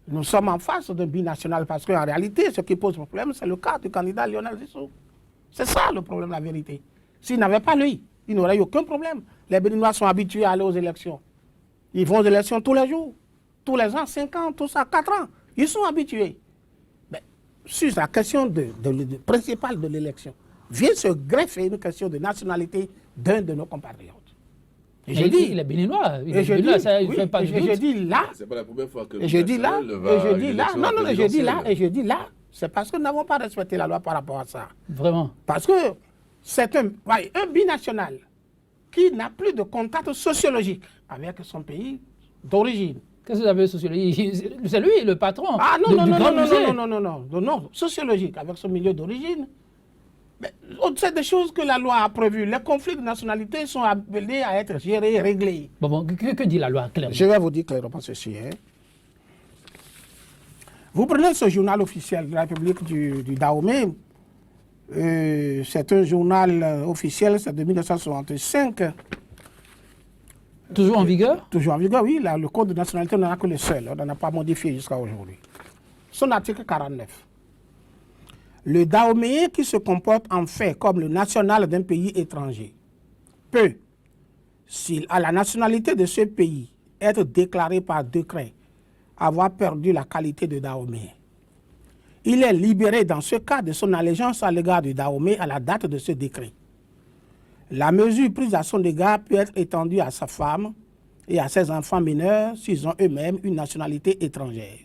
Nous sommes en face d'un binational parce qu'en réalité, ce qui pose problème, c'est le cas du candidat Lionel Zissou. C'est ça le problème, la vérité. S'il n'avait pas lui, il n'aurait eu aucun problème. Les Béninois sont habitués à aller aux élections. Ils vont aux élections tous les jours, tous les ans, 5 ans, tout ça, 4 ans. Ils sont habitués. Mais sur la question principale de l'élection, vient se greffer une question de nationalité d'un de nos compatriotes. Et je dis, il est béninois. Il est béninois, ça ne fait pas de doute. Je dis là, c'est pas la première fois que et je dis là, c'est parce que nous n'avons pas respecté la loi par rapport à ça. Vraiment. Parce que c'est un binational qui n'a plus de contact sociologique avec son pays d'origine. Qu'est-ce que vous avez sociologique? C'est lui le patron. Ah non, sociologique, avec son milieu d'origine. C'est des choses que la loi a prévues. Les conflits de nationalité sont appelés à être gérés, réglés. Bon, que dit la loi clairement? Je vais vous dire clairement ceci. Vous prenez ce journal officiel de la République du Dahomey. C'est un journal officiel, c'est de 1965. Toujours en vigueur? Toujours en vigueur, oui. Là, le code de nationalité, on n'en a que le seul. On n'en a pas modifié jusqu'à aujourd'hui. Son article 49. Le Dahoméen qui se comporte en fait comme le national d'un pays étranger peut, s'il a la nationalité de ce pays, être déclaré par décret avoir perdu la qualité de Dahoméen. Il est libéré dans ce cas de son allégeance à l'égard du Dahomey à la date de ce décret. La mesure prise à son égard peut être étendue à sa femme et à ses enfants mineurs s'ils ont eux-mêmes une nationalité étrangère.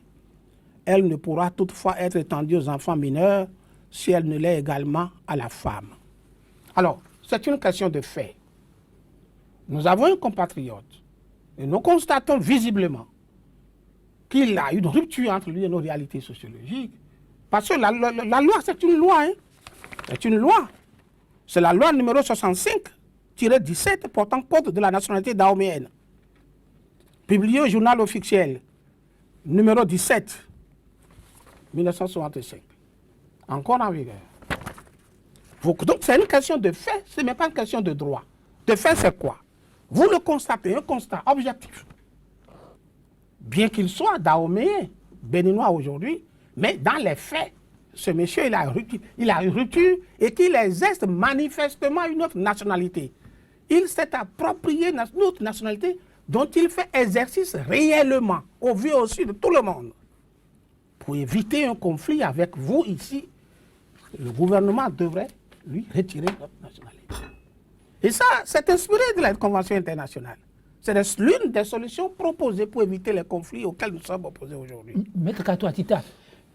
Elle ne pourra toutefois être étendue aux enfants mineurs si elle ne l'est également à la femme. Alors, c'est une question de fait. Nous avons un compatriote et nous constatons visiblement qu'il a une rupture entre lui et nos réalités sociologiques. Parce que la loi, c'est une loi. C'est une loi. C'est la loi numéro 65-17 portant code de la nationalité dahoméenne. Publiée au journal officiel numéro 17, 1965. Encore en vigueur. Donc c'est une question de fait, ce n'est pas une question de droit. De fait, c'est quoi? Vous le constatez, un constat objectif. Bien qu'il soit dahoméen, béninois aujourd'hui, mais dans les faits, ce monsieur, il a une rupture et qu'il exerce manifestement une autre nationalité. Il s'est approprié une autre nationalité dont il fait exercice réellement, au vu aussi de tout le monde. Pour éviter un conflit avec vous ici, le gouvernement devrait lui retirer notre nationalité. Et ça, c'est inspiré de la Convention internationale. C'est l'une des solutions proposées pour éviter les conflits auxquels nous sommes opposés aujourd'hui. Maître Kato Atita,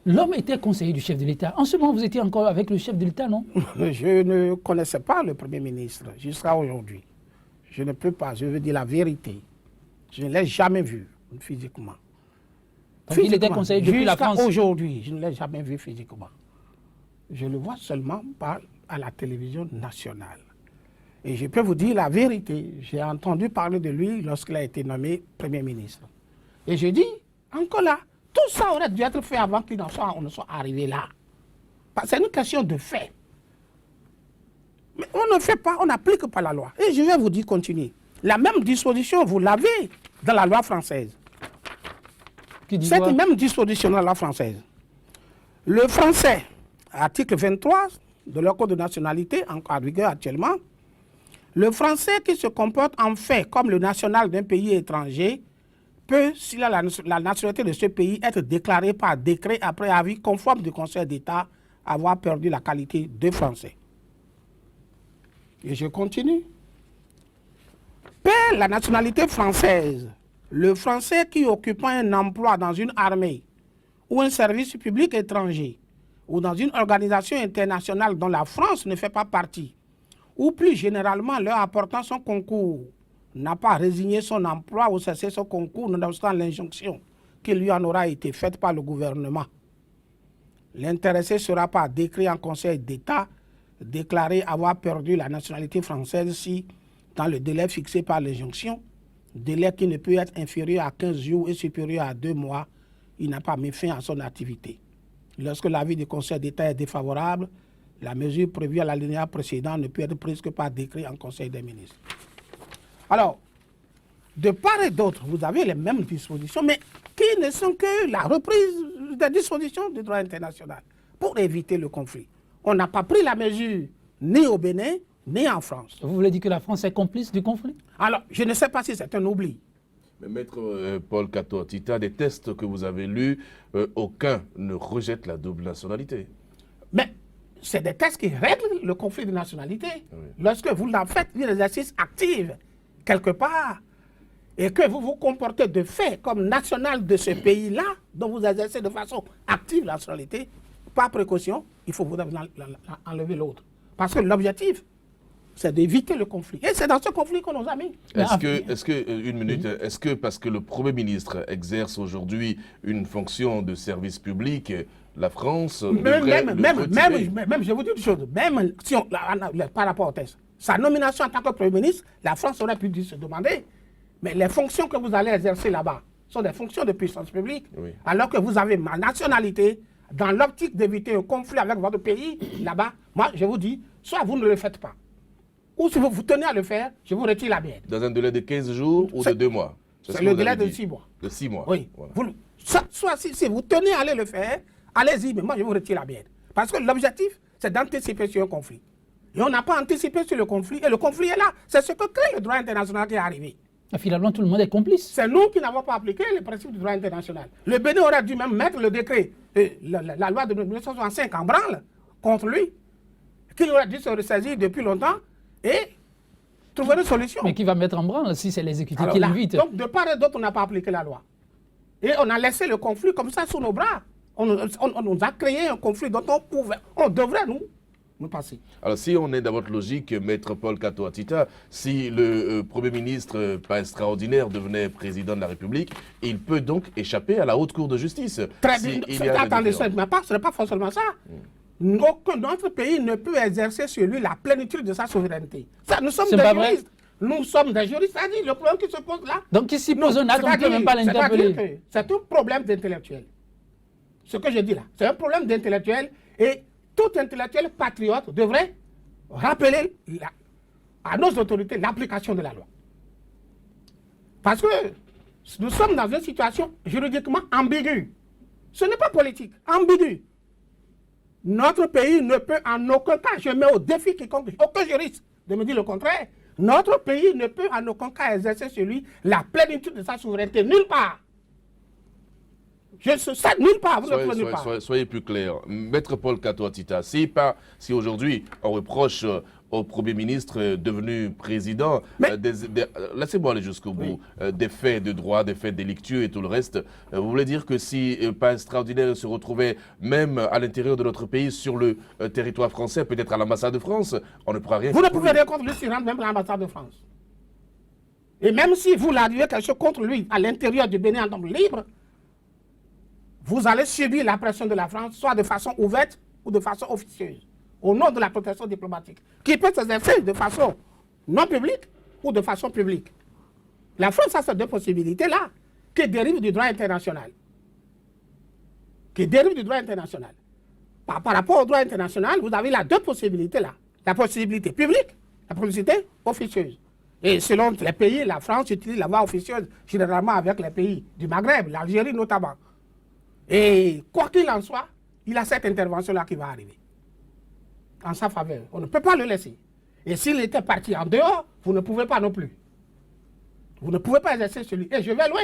l'homme était conseiller du chef de l'État. En ce moment, vous étiez encore avec le chef de l'État, non? Je ne connaissais pas le Premier ministre jusqu'à aujourd'hui. Je ne peux pas, je veux dire la vérité. Je ne l'ai jamais vu physiquement. Donc il était conseiller depuis la France? Jusqu'à aujourd'hui, je ne l'ai jamais vu physiquement. Je le vois seulement à la télévision nationale. Et je peux vous dire la vérité, j'ai entendu parler de lui lorsqu'il a été nommé Premier ministre. Et je dis, encore là, tout ça aurait dû être fait avant qu'on ne soit arrivé là. C'est une question de fait. Mais on ne fait pas, on n'applique pas la loi. Et je vais vous dire, continuer. La même disposition, vous l'avez dans la loi française. Cette même disposition dans la loi française. Le français, article 23 de leur code de nationalité, en vigueur actuellement, le français qui se comporte en fait comme le national d'un pays étranger peut, s'il a la nationalité de ce pays, être déclaré par décret après avis conforme du Conseil d'État avoir perdu la qualité de français. Et je continue. Perd la nationalité française, le français qui occupant un emploi dans une armée ou un service public étranger ou dans une organisation internationale dont la France ne fait pas partie, ou plus généralement leur apportant son concours, n'a pas résigné son emploi ou cessé son concours nonobstant l'injonction qui lui en aura été faite par le gouvernement. L'intéressé sera par décret en Conseil d'État déclaré avoir perdu la nationalité française si, dans le délai fixé par l'injonction, délai qui ne peut être inférieur à 15 jours et supérieur à 2 mois, il n'a pas mis fin à son activité. Lorsque l'avis du Conseil d'État est défavorable, la mesure prévue à l'alinéa précédent ne peut être prise que par décret en Conseil des ministres. Alors, de part et d'autre, vous avez les mêmes dispositions, mais qui ne sont que la reprise des dispositions du droit international pour éviter le conflit. On n'a pas pris la mesure ni au Bénin, ni en France. Vous voulez dire que la France est complice du conflit? Alors, je ne sais pas si c'est un oubli. Mais Maître Paul Kato-Atita, des tests que vous avez lus, aucun ne rejette la double nationalité. Mais c'est des tests qui règlent le conflit de nationalité. Oui. Lorsque vous en faites un exercice actif, quelque part, et que vous vous comportez de fait comme national de ce pays-là, dont vous exercez de façon active la nationalité, par précaution, il faut vous enlever l'autre. Parce que l'objectif, c'est d'éviter le conflit. Et c'est dans ce conflit qu'on nous a mis. Est-ce que parce que le Premier ministre exerce aujourd'hui une fonction de service public, la France devrait le retirer? Même, je vous dis une chose, même si on, par rapport au test, sa nomination en tant que Premier ministre, la France aurait pu se demander, mais les fonctions que vous allez exercer là-bas sont des fonctions de puissance publique, Oui. alors que vous avez ma nationalité, dans l'optique d'éviter un conflit avec votre pays, là-bas, moi je vous dis, soit vous ne le faites pas, ou si vous tenez à le faire, je vous retire la mienne. Dans un délai de 15 jours ou de 2 mois? C'est le délai de 6 mois. De 6 mois. Oui. Voilà. Soit si vous tenez à aller le faire, allez-y, mais moi je vous retire la mienne. Parce que l'objectif, c'est d'anticiper sur un conflit. Et on n'a pas anticipé sur le conflit, et le conflit est là. C'est ce que crée le droit international qui est arrivé. Finalement, tout le monde est complice. C'est nous qui n'avons pas appliqué les principes du droit international. Le Bénin aurait dû même mettre le décret, la loi de 1965 en branle contre lui, qu'il aurait dû se ressaisir depuis longtemps et trouver une solution. Mais qui va mettre en branle si c'est l'exécutif Alors qui là, l'invite? donc de part et d'autre, on n'a pas appliqué la loi. Et on a laissé le conflit comme ça sous nos bras. On nous a créé un conflit dont on devrait nous passer. Alors, si on est dans votre logique, Maître Paul Kato-Atita, si le Premier ministre, pas extraordinaire, devenait président de la République, il peut donc échapper à la Haute Cour de justice. Très si bien. il y a Attendez, des ce n'est pas forcément ça. Aucun notre pays ne peut exercer sur lui la plénitude de sa souveraineté. Ça, nous sommes C'est des pas vrai. juristes. Nous sommes des juristes. C'est-à-dire, le problème qui se pose là. Donc, qui s'y pose un acte, on ne peut même pas l'interpeller. C'est un problème d'intellectuel. Ce que je dis là, c'est un problème d'intellectuel et tout intellectuel patriote devrait rappeler à nos autorités l'application de la loi. Parce que nous sommes dans une situation juridiquement ambiguë. Ce n'est pas politique, ambiguë. Notre pays ne peut en aucun cas, je mets au défi quiconque, aucun juriste de me dire le contraire, notre pays ne peut en aucun cas exercer sur lui la plénitude de sa souveraineté, nulle part. Nulle part, vous ne pouvez nulle part. Soyez plus clair. Maître Paul Kato-Atita, si aujourd'hui on reproche au Premier ministre devenu président, laissez-moi aller jusqu'au bout, des faits de droit, des faits délictueux et tout le reste, vous voulez dire que si pas extraordinaire se retrouvait même à l'intérieur de notre pays, sur le territoire français, peut-être à l'ambassade de France, on ne pourra rien Vous faire ne pour pouvez lui. rien contre lui s'il rentre même à l'ambassade de France. Et même si vous l'arrivez quelque chose contre lui à l'intérieur du Bénin en tant que libre, vous allez subir la pression de la France, soit de façon ouverte ou de façon officieuse, au nom de la protection diplomatique, qui peut s'exercer de façon non publique ou de façon publique. La France a ces deux possibilités-là, qui dérivent du droit international. Par rapport au droit international, vous avez les deux possibilités-là. La possibilité publique, la possibilité officieuse. Et selon les pays, la France utilise la voie officieuse généralement avec les pays du Maghreb, l'Algérie notamment. Et quoi qu'il en soit, il a cette intervention-là qui va arriver en sa faveur. On ne peut pas le laisser. Et s'il était parti en dehors, vous ne pouvez pas non plus. Vous ne pouvez pas exercer sur lui. Et je vais loin.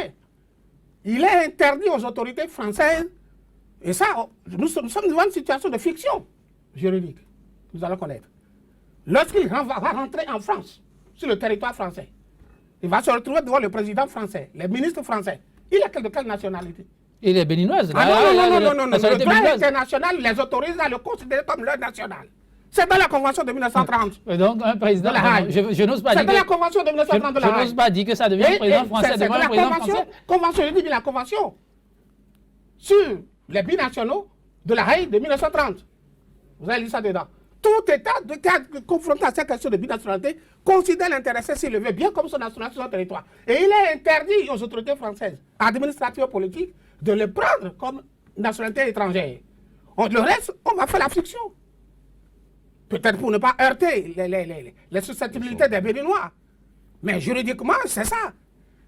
Il est interdit aux autorités françaises. Et ça, nous sommes devant une situation de fiction juridique. Nous allons connaître. Lorsqu'il va rentrer en France, sur le territoire français, il va se retrouver devant le président français, les ministres français. Il est de quelle nationalité? Et les béninoises. Non. Le droit international les autorise à le considérer comme leur national. C'est dans la Convention de 1930. Donc, un président. Je n'ose pas dire. C'est dans la Convention de 1930 de la Haye. Je n'ose pas dire que ça devient un président français devant un président français. Convention, je dis bien la Convention sur les binationaux de la Haye de 1930. Vous avez lu ça dedans. Tout État confronté à cette question de binationalité considère l'intéressé s'il le veut bien comme son nationalité sur son territoire. Et il est interdit aux autorités françaises, administratives et politiques, de le prendre comme nationalité étrangère. Le reste, on va faire la fiction. Peut-être pour ne pas heurter les susceptibilité des Béninois. Mais juridiquement, c'est ça.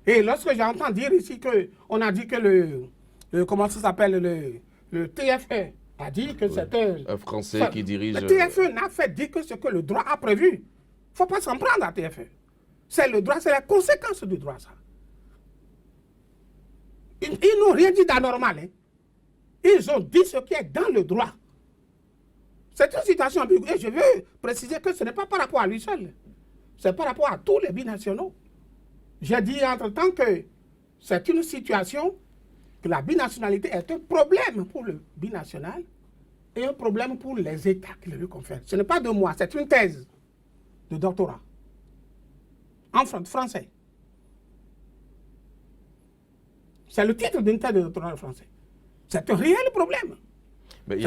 Et lorsque j'entends dire ici qu'on a dit que comment ça s'appelle, le TFE a dit que c'est un Français qui dirige... Le TFE n'a fait dire que ce que le droit a prévu. Il ne faut pas s'en prendre à TFE. C'est le droit, c'est la conséquence du droit, ça. Ils n'ont rien dit d'anormal. Hein. Ils ont dit ce qui est dans le droit. C'est une situation ambiguë. Et je veux préciser que ce n'est pas par rapport à lui seul. C'est par rapport à tous les binationaux. J'ai dit entre-temps que c'est une situation, que la binationalité est un problème pour le binational et un problème pour les États qui le lui confèrent. Ce n'est pas de moi, c'est une thèse de doctorat en français. C'est le titre d'une thèse de doctorat français. C'est un réel problème. Mais il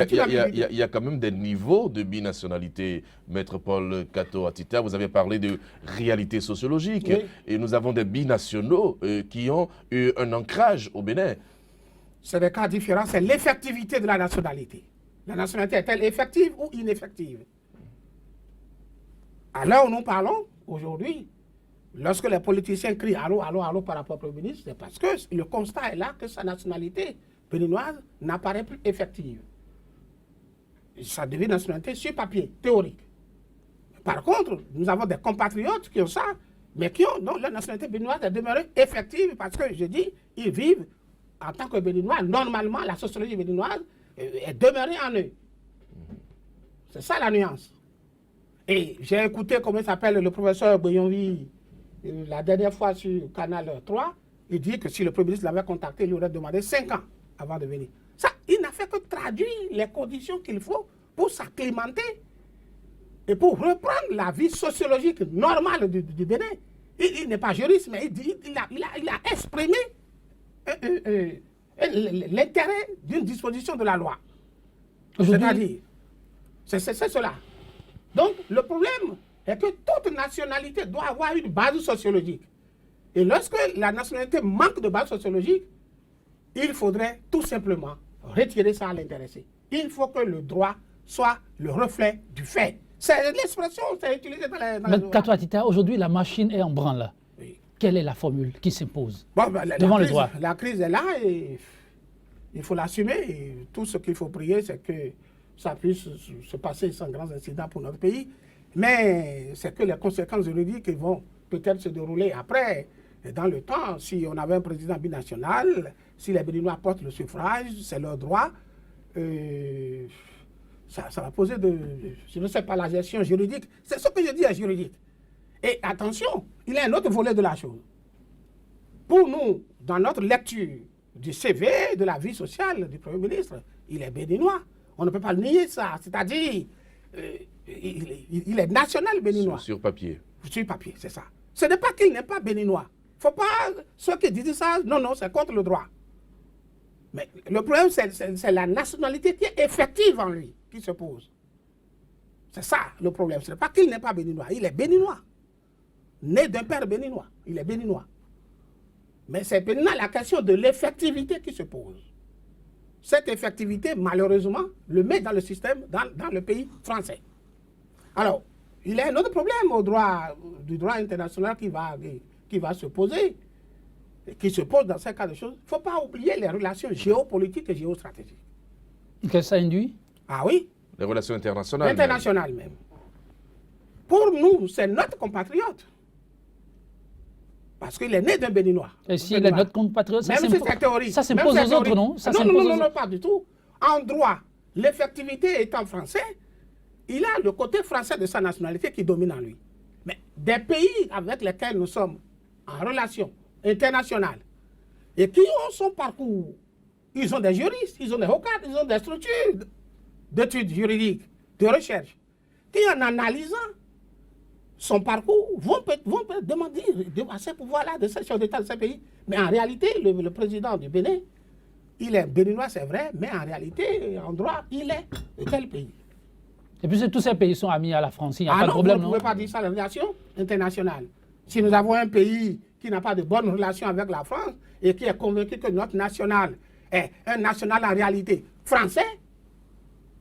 y a quand même des niveaux de binationalité, Maître Paul Kato Atita. Vous avez parlé de réalité sociologique. Oui. Et nous avons des binationaux qui ont eu un ancrage au Bénin. C'est des cas différents. C'est l'effectivité de la nationalité. La nationalité est-elle effective ou ineffective? À l'heure où nous parlons, aujourd'hui, lorsque les politiciens crient allô, allô, allô par rapport au Premier ministre, c'est parce que le constat est là que sa nationalité béninoise n'apparaît plus effective. Ça devient une nationalité sur papier, théorique. Par contre, nous avons des compatriotes qui ont ça, mais qui ont, non, la nationalité béninoise est demeurée effective parce que, je dis, ils vivent en tant que béninois. Normalement, la sociologie béninoise est demeurée en eux. C'est ça la nuance. Et j'ai écouté, comment il s'appelle, le professeur Boyonvi, la dernière fois sur Canal 3, il dit que si le Premier ministre l'avait contacté, il lui aurait demandé 5 ans avant de venir. Ça, il n'a fait que traduire les conditions qu'il faut pour s'acclimater et pour reprendre la vie sociologique normale du Bénin. Il n'est pas juriste, mais il a exprimé l'intérêt d'une disposition de la loi. C'est-à-dire, c'est cela. Donc, le problème est que toute nationalité doit avoir une base sociologique. Et lorsque la nationalité manque de base sociologique, il faudrait tout simplement retirer ça à l'intéressé. Il faut que le droit soit le reflet du fait. C'est l'expression, c'est utilisé dans les lois. Kato Atita, aujourd'hui, la machine est en branle. Oui. Quelle est la formule qui s'impose devant le droit? La crise est là et il faut l'assumer. Et tout ce qu'il faut prier, c'est que ça puisse se passer sans grands incidents pour notre pays. Mais c'est que les conséquences juridiques vont peut-être se dérouler après. Et dans le temps, si on avait un président binational, si les Béninois portent le suffrage, c'est leur droit, ça va poser je ne sais pas, la gestion juridique. C'est ce que je dis à juridique. Et attention, il y a un autre volet de la chose. Pour nous, dans notre lecture du CV, de la vie sociale du Premier ministre, il est béninois. On ne peut pas nier ça. C'est-à-dire, il est national béninois. Sur papier. Sur papier, c'est ça. Ce n'est pas qu'il n'est pas béninois. Il ne faut pas, ceux qui disent ça, non, c'est contre le droit. Mais le problème, c'est la nationalité qui est effective en lui, qui se pose. C'est ça le problème. Ce n'est pas qu'il n'est pas béninois, il est béninois. Né d'un père béninois, il est béninois. Mais c'est maintenant la question de l'effectivité qui se pose. Cette effectivité, malheureusement, le met dans le système, dans le pays français. Alors, il y a un autre problème du droit international qui va se poser, qui se pose dans ces cas de choses. Il ne faut pas oublier les relations géopolitiques et géostratégiques. Qu'est-ce que ça induit? Ah oui. Les relations internationales. Internationales même. Pour nous, c'est notre compatriote. Parce qu'il est né d'un Béninois. Et s'il est notre compatriote, ça s'impose aux autres, non? Non, pas du tout. En droit, l'effectivité étant français, il a le côté français de sa nationalité qui domine en lui. Mais des pays avec lesquels nous sommes en relation internationale et qui ont son parcours, ils ont des juristes, ils ont des avocats, ils ont des structures d'études juridiques, de recherche, qui en analysant son parcours vont demander à ces pouvoirs-là de ces chefs d'État de ces pays. Mais en réalité, le président du Bénin, il est béninois, c'est vrai, mais en réalité, en droit, il est de quel pays? Et puis tous ces pays sont amis à la France, il n'y a pas de problème, non? Vous ne pouvez pas dire ça, les relations internationales. Si nous avons un pays qui n'a pas de bonnes relations avec la France et qui est convaincu que notre national est un national en réalité français,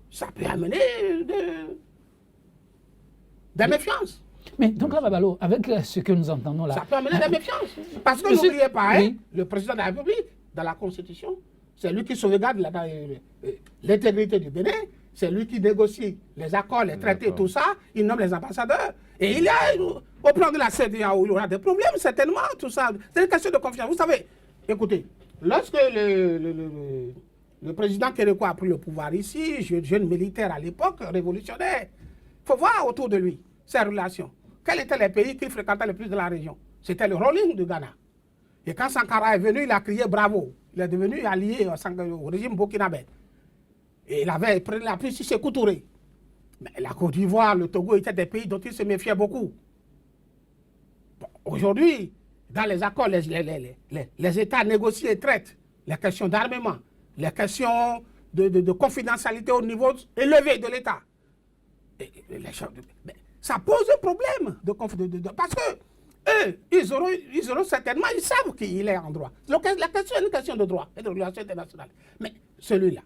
ça peut amener des méfiances. Mais donc là, Babalo, avec ce que nous entendons là... Ça peut amener la méfiance. Parce que Monsieur- n'oubliez pas, hein, oui. le président de la République, dans la Constitution, c'est lui qui sauvegarde l'intégrité du Bénin, c'est lui qui négocie les accords, les traités, tout ça, il nomme les ambassadeurs. Et il y a, au plan de la CEDEAO, il y aura des problèmes, certainement, tout ça. C'est une question de confiance. Vous savez, écoutez, lorsque le président québécois a pris le pouvoir ici, jeune militaire à l'époque, révolutionnaire, il faut voir autour de lui ses relations. Quels étaient les pays qu'il fréquentait le plus de la région? C'était le Rolling du Ghana. Et quand Sankara est venu, il a crié bravo. Il est devenu allié au régime burkinabé. Et il avait pris ses Touré. Mais la Côte d'Ivoire, le Togo étaient des pays dont il se méfiait beaucoup. Bon, aujourd'hui, dans les accords, les États négocient et traitent les questions d'armement, les questions de confidentialité au niveau élevé de l'État. Ça pose un problème parce que eux, ils auront certainement, ils savent qu'il est en droit. La question est une question de droit et de relations internationales. Mais celui-là,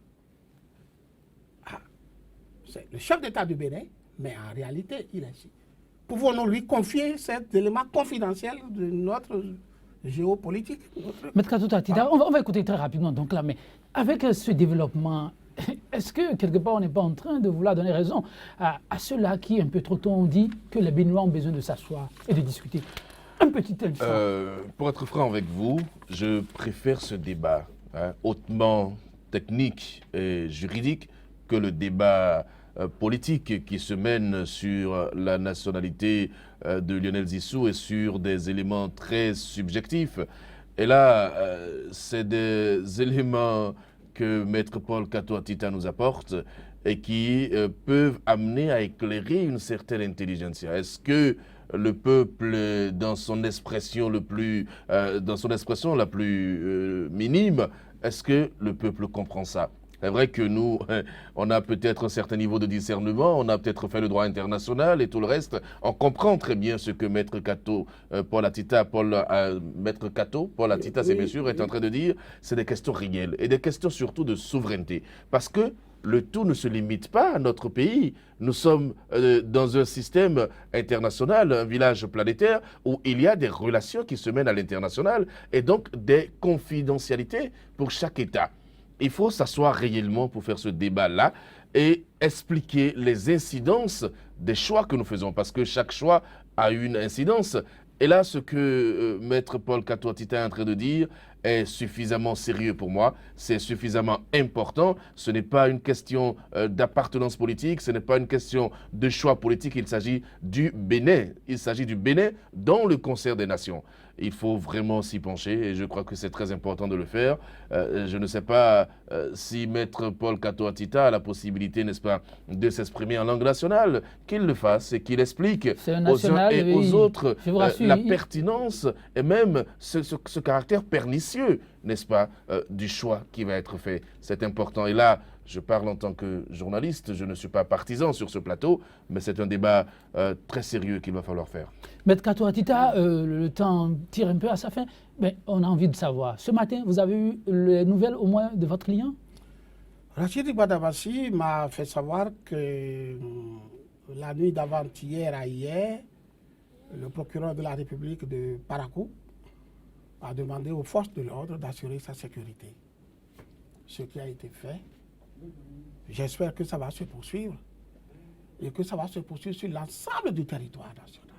c'est le chef d'État du Bénin, mais en réalité, il est ici. Pouvons-nous lui confier cet élément confidentiel de notre géopolitique? Maître Katouta Tita, on va écouter très rapidement. Donc là, mais avec ce développement, est-ce que quelque part on n'est pas en train de vouloir donner raison à ceux-là qui, un peu trop tôt, ont dit que les Béninois ont besoin de s'asseoir et de discuter? Un petit instant. Pour être franc avec vous, je préfère ce débat hautement technique et juridique que le débat politique qui se mène sur la nationalité de Lionel Zissou et sur des éléments très subjectifs. Et là, c'est des éléments que Maître Paul Kato Tita nous apporte et qui peuvent amener à éclairer une certaine intelligence. Est-ce que le peuple, dans son expression la plus minime, est-ce que le peuple comprend ça? C'est vrai que nous, on a peut-être un certain niveau de discernement, on a peut-être fait le droit international et tout le reste. On comprend très bien ce que Maître Kato, Paul Atita, c'est bien sûr, est en train de dire. C'est des questions réelles et des questions surtout de souveraineté. Parce que le tout ne se limite pas à notre pays. Nous sommes dans un système international, un village planétaire, où il y a des relations qui se mènent à l'international et donc des confidentialités pour chaque État. Il faut s'asseoir réellement pour faire ce débat-là et expliquer les incidences des choix que nous faisons, parce que chaque choix a une incidence. Et là, ce que Maître Paul Kato Tita est en train de dire est suffisamment sérieux pour moi, c'est suffisamment important. Ce n'est pas une question d'appartenance politique, ce n'est pas une question de choix politique, il s'agit du Bénin. Il s'agit du Bénin dans le concert des nations. Il faut vraiment s'y pencher et je crois que c'est très important de le faire. Je ne sais pas si Maître Paul Kato Tita a la possibilité, n'est-ce pas, de s'exprimer en langue nationale, qu'il le fasse et qu'il explique aux uns et aux autres la pertinence et même ce caractère pernicieux, n'est-ce pas, du choix qui va être fait. C'est important. Et là, je parle en tant que journaliste, je ne suis pas partisan sur ce plateau, mais c'est un débat très sérieux qu'il va falloir faire. Maître Kato Tita, le temps tire un peu à sa fin, mais on a envie de savoir. Ce matin, vous avez eu les nouvelles au moins de votre client? Rachid Badabassi m'a fait savoir que la nuit d'avant-hier à hier, le procureur de la République de Parakou a demandé aux forces de l'ordre d'assurer sa sécurité. Ce qui a été fait. J'espère que ça va se poursuivre et que ça va se poursuivre sur l'ensemble du territoire national.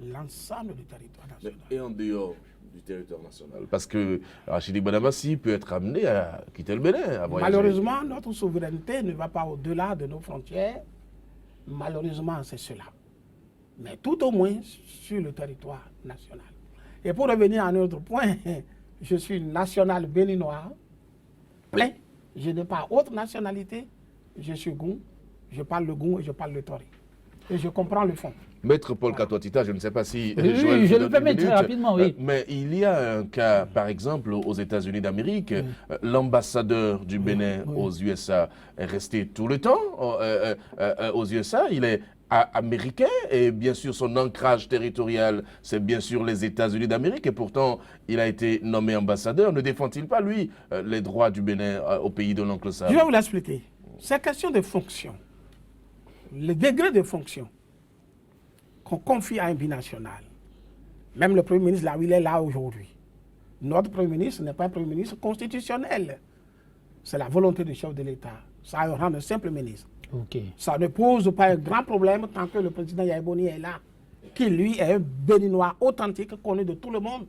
L'ensemble du territoire national. Et en dehors du territoire national, parce que Rachidi Badabassi peut être amené à quitter le Bénin, à voyager. Malheureusement, notre souveraineté ne va pas au-delà de nos frontières. Malheureusement, c'est cela. Mais tout au moins sur le territoire national. Et pour revenir à un autre point, je suis national béninois, plein. Je n'ai pas autre nationalité. Je suis Goum, je parle le Goum et je parle le Tori. Et je comprends le fond. Maître Paul Kato Tita, je ne sais pas si... Oui, je le permets très rapidement, oui. Mais il y a un cas, par exemple, aux États-Unis d'Amérique, l'ambassadeur du Bénin aux USA est resté tout le temps aux USA. Il est américain et bien sûr son ancrage territorial, c'est bien sûr les États-Unis d'Amérique et pourtant il a été nommé ambassadeur. Ne défend-il pas, lui, les droits du Bénin au pays de l'oncle Sam? Je vais vous l'expliquer. C'est question de fonction. Le degré de fonction. qu'on confie à un binational. Même le Premier ministre, là où il est là aujourd'hui. Notre Premier ministre n'est pas un Premier ministre constitutionnel. C'est la volonté du chef de l'État. Ça a un rang de simple ministre. Ok. Ça ne pose pas un grand problème tant que le président Yahya Boni est là, qui lui est un béninois authentique, connu de tout le monde,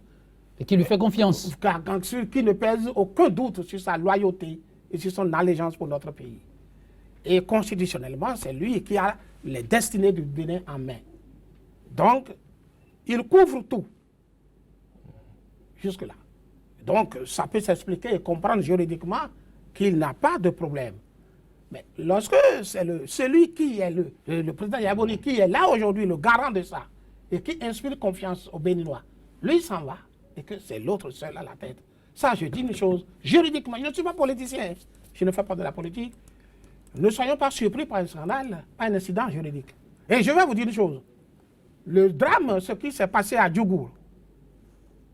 Et qui lui fait confiance. qui ne pèse aucun doute sur sa loyauté et sur son allégeance pour notre pays. Et constitutionnellement, c'est lui qui a les destinées du Bénin en main. Donc, il couvre tout. Jusque-là. Donc, ça peut s'expliquer et comprendre juridiquement qu'il n'a pas de problème. Mais lorsque c'est celui qui est le président Yahya Boni, qui est là aujourd'hui, le garant de ça, et qui inspire confiance aux Béninois, lui s'en va, et que c'est l'autre seul à la tête. Ça, je dis une chose, juridiquement, je ne suis pas politicien, je ne fais pas de la politique. Ne soyons pas surpris par un scandale, par un incident juridique. Et je vais vous dire une chose, le drame, ce qui s'est passé à Djougour,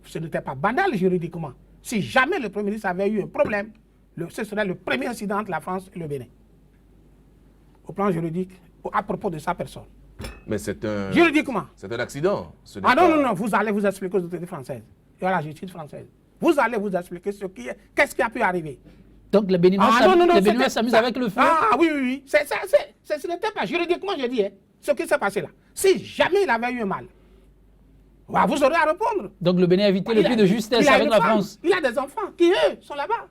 ce n'était pas banal juridiquement. Si jamais le Premier ministre avait eu un problème, ce serait le premier incident entre la France et le Bénin. Au plan juridique, à propos de sa personne. Mais c'est un... Juridiquement. C'est un accident. Ce n'est Ah pas- non, non, non, vous allez vous expliquer aux autorités françaises et à la justice française. Vous allez vous expliquer qu'est-ce qui a pu arriver. Donc les Béninois s'amusent avec le feu. Ah oui, oui, oui. Ce n'était pas juridiquement, je dis, hein, ce qui s'est passé là. Si jamais il avait eu un mal, bah, vous aurez à répondre. Donc le Bénin a évité le plus de justesse il a avec une la femme, France. Il a des enfants qui, eux, sont là-bas.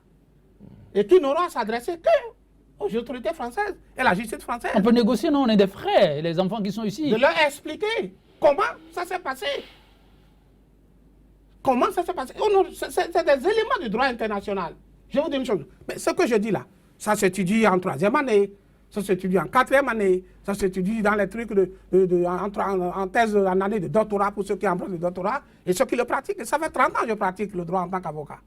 Et qui n'auront à s'adresser qu'aux autorités françaises et la justice française. On peut négocier, non, on est des frères, les enfants qui sont ici. De leur expliquer comment ça s'est passé. Comment ça s'est passé. Oh non, c'est des éléments du droit international. Je vais vous dire une chose. Mais ce que je dis là, ça s'étudie en 3e année, ça s'étudie en 4e année, ça s'étudie dans les trucs en thèse en année de doctorat pour ceux qui empruntent le doctorat et ceux qui le pratiquent. Et ça fait 30 ans que je pratique le droit en tant qu'avocat.